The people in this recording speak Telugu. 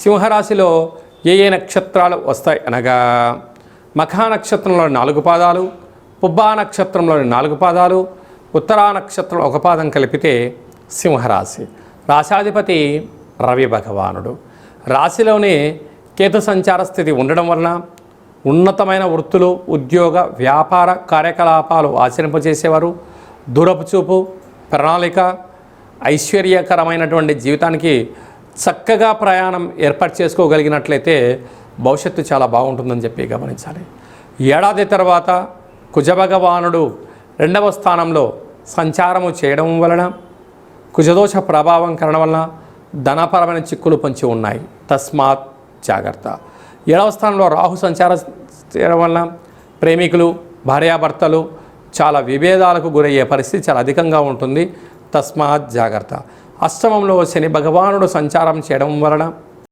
సింహరాశిలో ఏ నక్షత్రాలు వస్తాయి అనగా మఖా నక్షత్రంలో 4 పాదాలు, పుబ్బా నక్షత్రంలో 4 పాదాలు, ఉత్తరా నక్షత్రం 1 పాదం కలిపితే సింహరాశి. రాశాధిపతి రవి భగవానుడు. రాశిలోనే కేతు సంచార స్థితి ఉండడం వలన ఉన్నతమైన వృత్తులు, ఉద్యోగ, వ్యాపార కార్యకలాపాలు ఆచరింపజేసేవారు. దూరపు చూపు, ప్రణాళిక, ఐశ్వర్యకరమైనటువంటి జీవితానికి చక్కగా ప్రయాణం ఏర్పాటు చేసుకోగలిగినట్లయితే భవిష్యత్తు చాలా బాగుంటుందని చెప్పి గమనించాలి. ఏడాది తర్వాత కుజభగవానుడు 2వ స్థానంలో సంచారము చేయడం వలన కుజదోష ప్రభావం కారణం వలన ధనపరమైన చిక్కులు పొంచి ఉన్నాయి. తస్మాత్ జాగ్రత్త. 7వ స్థానంలో రాహు సంచారం చేయడం వలన ప్రేమికులు, భార్యాభర్తలు చాలా విభేదాలకు గురయ్యే పరిస్థితి చాలా అధికంగా ఉంటుంది. తస్మాత్ జాగ్రత్త. అష్టమంలో శని భగవానుడు సంచారం చేయడం వలన